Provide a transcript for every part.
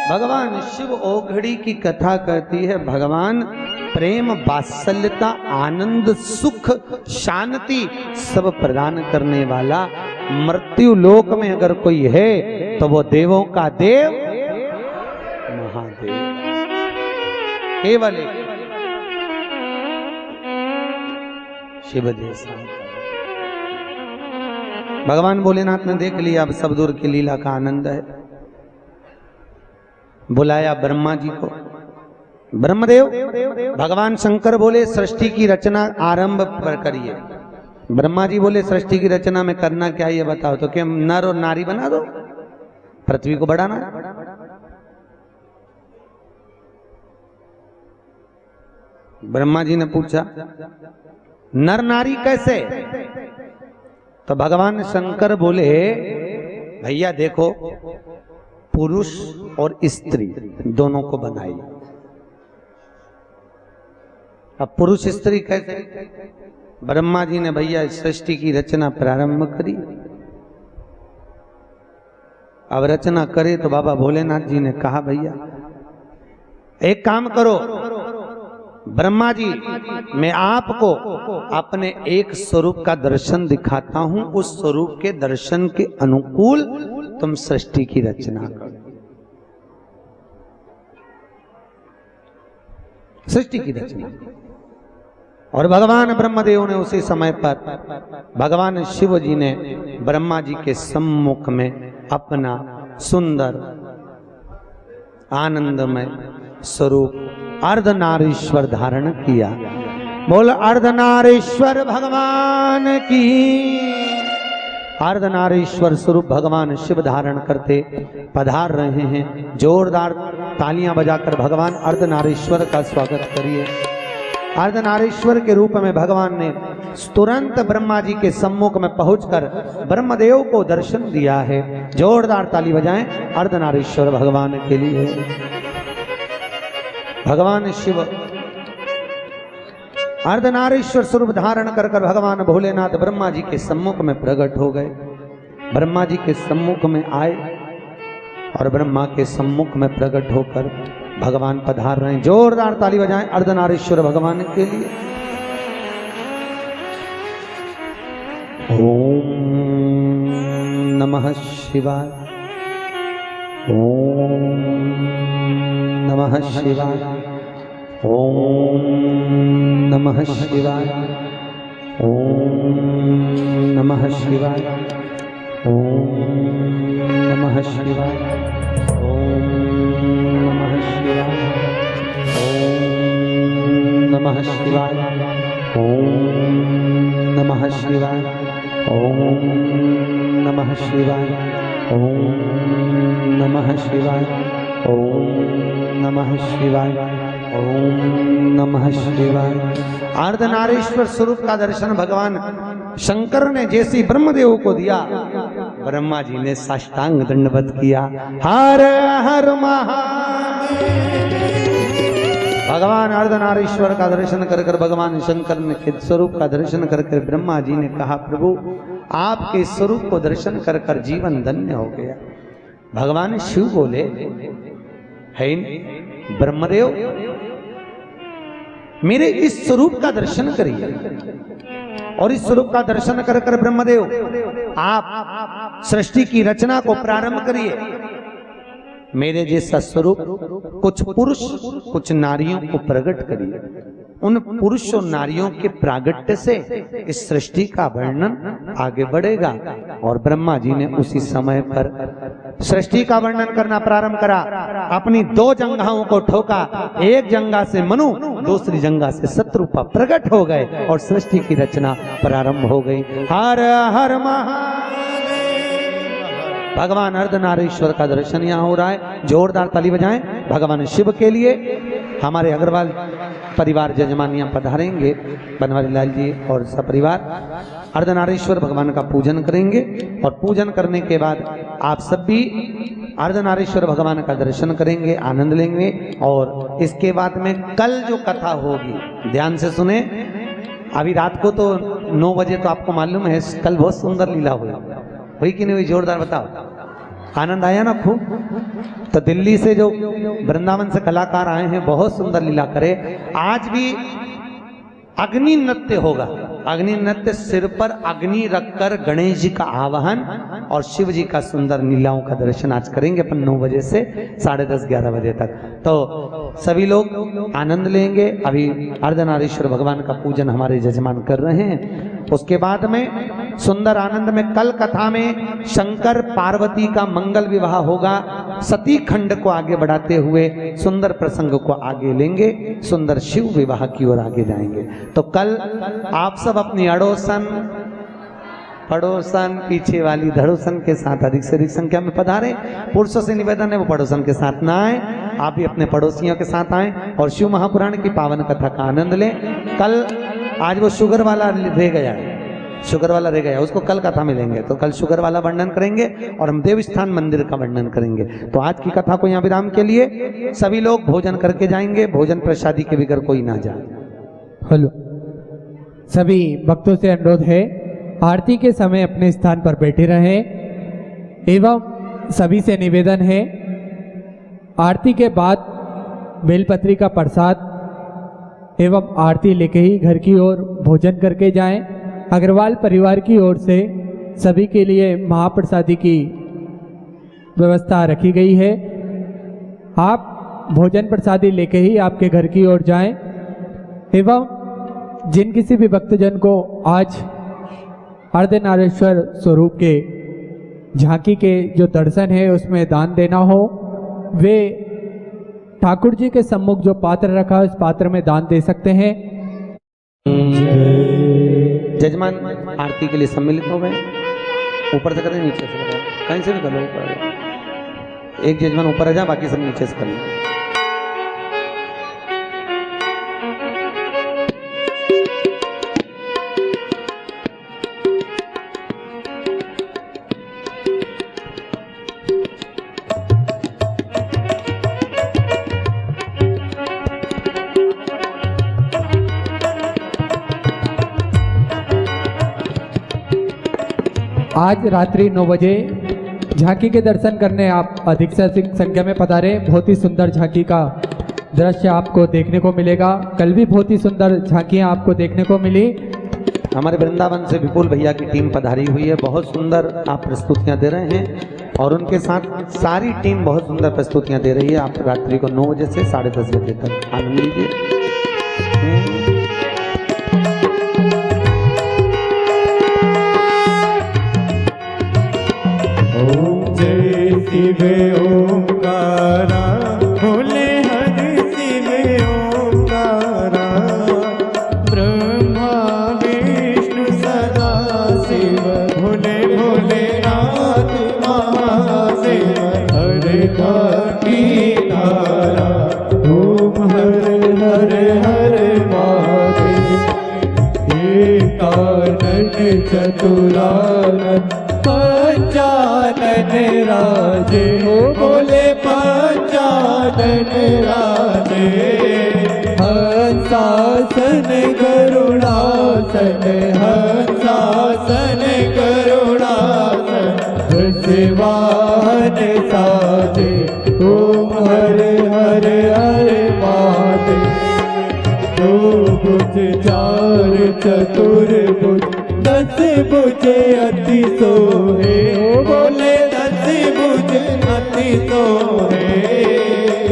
भगवान शिव ओघड़ी की कथा कहती है, भगवान प्रेम, वात्सल्यता, आनंद, सुख, शांति सब प्रदान करने वाला। मृत्यु लोक में अगर कोई है तो वो देवों का देव महादेव, केवल शिव जैसा। भगवान भोलेनाथ ने देख लिया अब सब दूर की लीला का आनंद है। बुलाया ब्रह्मा जी को। ब्रह्मदेव, भगवान शंकर बोले सृष्टि की रचना आरंभ करिए। ब्रह्मा जी बोले सृष्टि की रचना में करना क्या ये बताओ। तो क्या नर और नारी बना दो, पृथ्वी को बढ़ाना। ब्रह्मा जी ने पूछा नर नारी कैसे। तो भगवान शंकर बोले भैया देखो, पुरुष और स्त्री दोनों को बनाई। अब पुरुष स्त्री कैसे। ब्रह्मा जी ने भैया सृष्टि की रचना प्रारंभ करी। अब रचना करे तो बाबा भोलेनाथ जी ने कहा भैया एक काम करो, ब्रह्मा जी मैं आपको अपने एक स्वरूप का दर्शन दिखाता हूं, उस स्वरूप के दर्शन के अनुकूल तुम सृष्टि की रचना करो। सृष्टि की रचना। और भगवान ब्रह्मदेव ने उसी समय पर भगवान शिव जी ने ब्रह्मा जी के सम्मुख में अपना सुंदर आनंदमय स्वरूप अर्धनारीश्वर धारण किया। बोल अर्धनारीश्वर भगवान की। अर्धनारीश्वर स्वरूप भगवान शिव धारण करते पधार रहे हैं। जोरदार तालियां बजाकर भगवान अर्धनारीश्वर का स्वागत करिए। अर्धनारीश्वर के रूप में भगवान ने तुरंत ब्रह्मा जी के सम्मुख में पहुंचकर ब्रह्मदेव को दर्शन दिया है। जोरदार ताली बजाएं अर्धनारीश्वर भगवान के लिए। भगवान शिव अर्धनारीश्वर स्वरूप धारण कर भगवान भोलेनाथ ब्रह्मा जी के सम्मुख में प्रकट हो गए। ब्रह्मा जी के सम्मुख में आए और ब्रह्मा के सम्मुख में प्रकट होकर भगवान पधार रहे हैं। जोरदार ताली बजाएं अर्धनारीश्वर भगवान के लिए। ओम नमः शिवाय। ओम नमः शिवाय। ओम नमः शिवाय। ओम नमः शिवाय। ओम नमः शिवाय। ओम नमः शिवाय। ओम नमः शिवाय। ओम नमः शिवाय। ओम नमः शिवाय। ओम नमः शिवाय। ओम नमः शिवाय। ओम नमः शिवाय। अर्धनारीश्वर स्वरूप का दर्शन भगवान शंकर ने जैसे ब्रह्मदेव को दिया, ब्रह्मा जी ने साष्टांग दंडवत किया। हर हर महादेव। भगवान अर्धनारीश्वर का दर्शन कर भगवान शंकर ने के स्वरूप का दर्शन कर ब्रह्मा जी ने कहा प्रभु आपके स्वरूप को दर्शन कर जीवन धन्य हो गया। भगवान शिव बोले है ब्रह्मदेव मेरे इस स्वरूप का दर्शन करिए। और इस स्वरूप का दर्शन कर ब्रह्मदेव आप सृष्टि की रचना को प्रारंभ करिए। मेरे जैसा स्वरूप कुछ पुरुष कुछ नारियों को प्रकट करिए। उन पुरुष और नारियों के प्रागट्य से इस सृष्टि का वर्णन आगे बढ़ेगा। और ब्रह्मा जी ने उसी समय पर सृष्टि का वर्णन करना प्रारंभ करा। अपनी दो जंघाओं को ठोका, एक जंघा से मनु, दूसरी जंघा से शत्रुपा प्रकट हो गए और सृष्टि की रचना प्रारंभ हो गई। हर हर महादेव। भगवान अर्धनारीश्वर का दर्शन यहाँ हो रहा है। जोरदार ताली बजाएं भगवान शिव के लिए। हमारे अग्रवाल परिवार जजमानियां पधारेंगे, बनवारी लाल जी और सपरिवार अर्धनारीश्वर भगवान का पूजन करेंगे। और पूजन करने के बाद आप सब भी अर्धनारीश्वर भगवान का दर्शन करेंगे, आनंद लेंगे। और इसके बाद में कल जो कथा होगी ध्यान से सुने। अभी रात को तो 9 बजे तो आपको मालूम है कल बहुत सुंदर लीला हुई कि नहीं हुई? जोरदार बताओ। आनंद आया ना खूब। तो दिल्ली से जो वृंदावन से कलाकार आए हैं बहुत सुंदर लीला करे। आज भी अग्नि नृत्य होगा। अग्नि नृत्य सिर पर अग्नि रखकर गणेश जी का आवाहन और शिव जी का सुंदर लीलाओं का दर्शन आज करेंगे अपन 9 बजे से 10:30 11 बजे तक। तो सभी लोग आनंद लेंगे। अभी अर्धनारीश्वर भगवान का पूजन हमारे जजमान कर रहे हैं। उसके बाद में सुंदर आनंद में कल कथा में शंकर पार्वती का मंगल विवाह होगा। सती खंड को आगे बढ़ाते हुए सुंदर प्रसंग को आगे लेंगे, सुंदर शिव विवाह की ओर आगे जाएंगे। तो कल आप सब अपनी अड़ोसन पड़ोसन पीछे वाली धड़ोसन के साथ अधिक से अधिक संख्या में पधारे। पुरुषों से निवेदन है वो पड़ोसन के साथ ना आए, आप भी अपने पड़ोसियों के साथ आए और शिव महापुराण की पावन कथा का आनंद लें। कल आज वो शुगर वाला रह गया है, शुगर वाला रह गया, उसको कल कथा में लेंगे। तो कल शुगर वाला वर्णन करेंगे और हम देवस्थान मंदिर का वर्णन करेंगे। तो आज की कथा को यहाँ विराम के लिए सभी लोग भोजन करके जाएंगे। भोजन प्रसादी के बगैर कोई ना जाए। हेलो, सभी भक्तों से अनुरोध है आरती के समय अपने स्थान पर बैठे रहें एवं सभी से निवेदन है आरती के बाद बेलपत्री का प्रसाद एवं आरती लेके ही घर की ओर भोजन करके जाएं। अग्रवाल परिवार की ओर से सभी के लिए महाप्रसादी की व्यवस्था रखी गई है। आप भोजन प्रसादी लेके ही आपके घर की ओर जाएं एवं जिन किसी भी भक्तजन को आज अर्धनारीश्वर स्वरूप के झांकी के जो दर्शन है उसमें दान देना हो, वे ठाकुर जी के सम्मुख जो पात्र रखा है उस पात्र में दान दे सकते हैं। जजमान आरती के लिए सम्मिलित हो गए। ऊपर से करें नीचे से करें, कहीं से भी करो। ऊपर एक जजमान ऊपर आ जाए, बाकी सब नीचे से करें। आज रात्रि 9 बजे झांकी के दर्शन करने आप अधिक से अधिक संख्या में पधारे। बहुत ही सुंदर झांकी का दृश्य आपको देखने को मिलेगा। कल भी बहुत ही सुंदर झांकियाँ आपको देखने को मिली। हमारे वृंदावन से विपुल भैया की टीम पधारी हुई है। बहुत सुंदर आप प्रस्तुतियां दे रहे हैं और उनके साथ सारी टीम बहुत सुंदर प्रस्तुतियां दे रही है। आप रात्रि को 9 बजे से 10:30 बजे तक आनंद लीजिए। शिव ओंकारा भोले हरि शिव ओंकारा ब्रह्मा विष्णु सदा शिव भोले भोलेनाथ महादेव हर घाटी धारा ओम हर हर हर महादेव एकानन चतुरानन पंचानन राजे हो बोले पंचानन राजे हंसासन गरुड़ासन हंसासन गरुड़ासन शिवाहन साजे ओम हर हर हर महादेव। दो भुज चार चतुर्भुज 10 भुजे अति सोहे बोले 10 भुज अति सोहे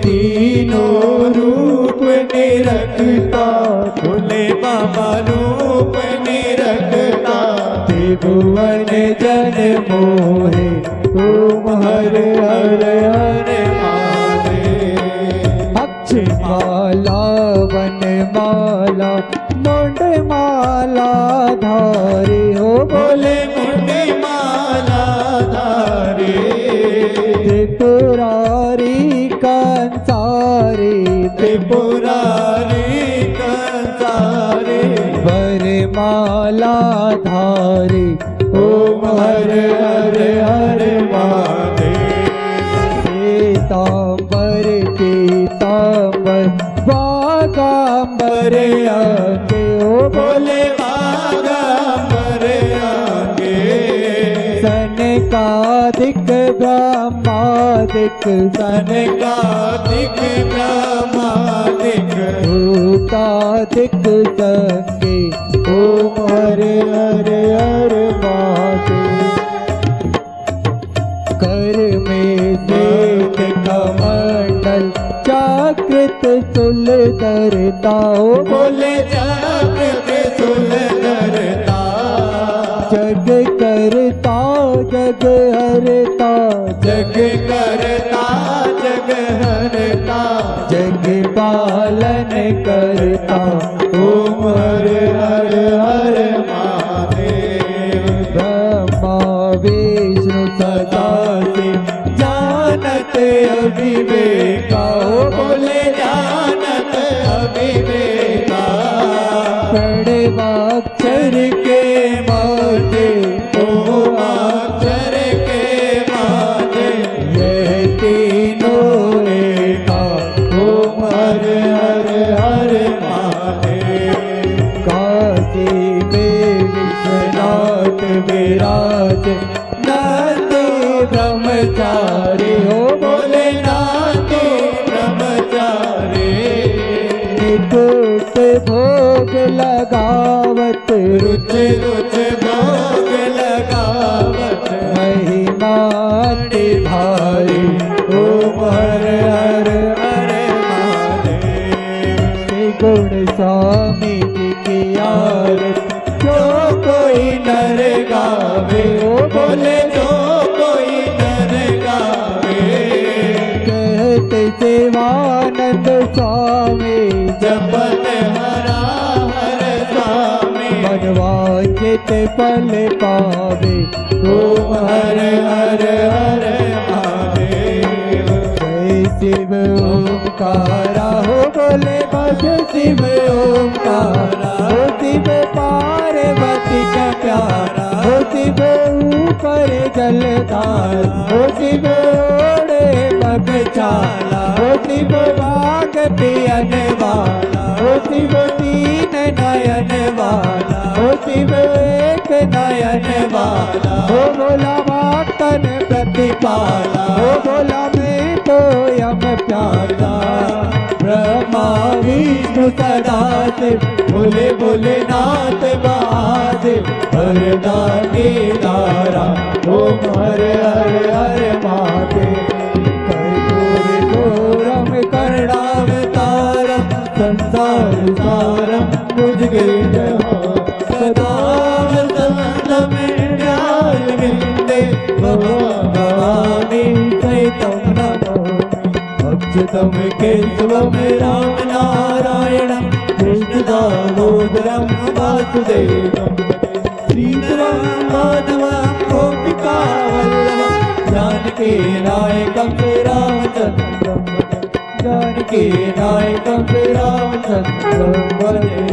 तीनों रूप निरखता बोले बाबा रूप निरखता त्रिभुवन जन मोहे ओम हर हर हर महादेव। अक्षमाला वनमाला मुंडमाला धारी हो बोले मुंडमाला धारी त्रिपुरारी कंसारी त्रिपुरारी कंसारी वरमाला धारी ओम हर हर हर महादेव। पीतांबर पीतांबर बागांबर आगे ओ बोले बागांबर आगे सनकादिक ब्रह्म भूतादिक सनकादिक ब्रह्मादिक भूतादिक संगे ओम हरे हरे हर महादेव कर में श्वेत कमंडल जागृत सुलधरता बोले जागृत सुलधरता जग करता जग हरता जग करता जग हरता जग पालन करता ओम हर हर हर महादेव ब्रह्मा विष्णु सदा शिव जानत अविवेका बोले जानत अविवेका प्रणवाक्षर के माते ओम अक्षर के माते यह तीनों एका ओम हर हर हर महादेव काशी में विश्वनाथ विराज नाते ब्रह्मचारी हो बोले नाते ब्रह्मचारी निकुट भोग लगावत रुच रुच भोग लगावत महिमा भारी ओम हर हर हर महादेव श्री गुण स्वामी जी की आरती जो कोई नर गावे ओ बोले जो कोई नर गावे कहते शिवानंद स्वामी जपत हरा हर स्वामी मनवांचित फल पावे ओम हर हर हर महादेव जय शिव ओंकारा हो बोले बस शिव ओंकारा हो शिव पार्वती का प्यारा हो शिव ऊपर जलधार हो शिव ओढ़े बगचाला हो शिव बाग पियन वाला हो शिव तीन नयन वाला हो शिव एक नयन वाला हो बोला मातन प्रतिपाला हो बोला मैं तो यम प्यारा ब्रह्मा विष्णु सदा शिव बोले बोले नाथ महादेव हरदा के दारा ओम हर हर हर महादेव कर्पूर घोरम कर्णावतारम संसार सारम मुझ सदा विंदे भवानी सहितं नमामि अच्युतं केशवं राम नारायणं कृष्ण दामोदरं वासुदेवं श्रीधरं माधवं गोपिका वल्लभं जानकी नायकं रामचन्द्रं जानकी नायकं रामचन्द्रं वन्दे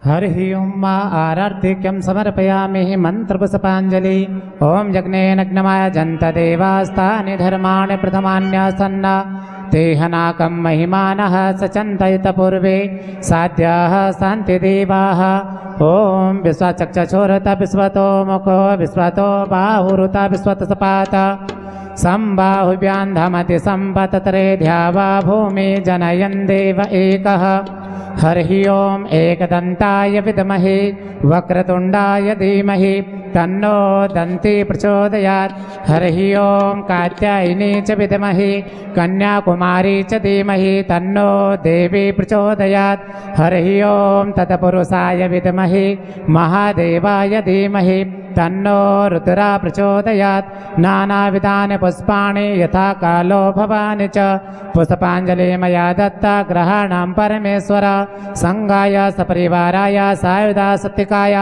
हरि ओम आरार्तिक्यं समर्पयामि मंत्रपुष्पाञ्जलि ओम यज्ञेनग्नमाय जन्त देवास्तानि धर्माणि प्रथमान्यासन्न तेहनाकं महिमानः सचन्तयत पूर्वे साध्याः शान्तिदेवाः ओम विश्वचक्षुषोरत विश्वतो मुखो विश्वतो बाहुरुत विश्वतसपात संबाहुभ्यां धमति संपतत्रे ध्यावा भूमि जनयन् देव एकः हरि ओम एकदन्ताय विद्महे वक्रतुण्डाय धीमहि तन्नो दन्ती प्रचोदयात् हरि ओम कात्यायनी च विद्महे कन्याकुमारी च धीमहि तन्नो देवी प्रचोदयात् हरि ओम तत्पुरुषाय विद्महे महादेवाय धीमहि तन्नो रुद्रा प्रचोदयात् नानाविधानि पुष्पाणि यथा कालो भवानि च पुष्पाञ्जलि मया दत्ता ग्रहाणां परमेश्वर संगाय सपरिवाराय सायुधा सत्तिकाय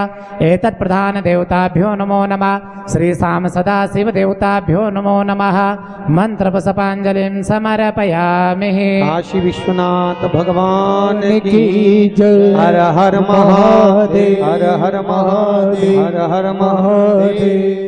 एतत् प्रधान देवताभ्यो नमो नमः श्री साम सदा शिव देवताभ्यो नमो नमः मंत्र पुष्पाञ्जलिं समर्पयामि। काशी विश्वनाथ भगवान की की जय। हर हर महादेव हर हर महादेव हर हर महादेव।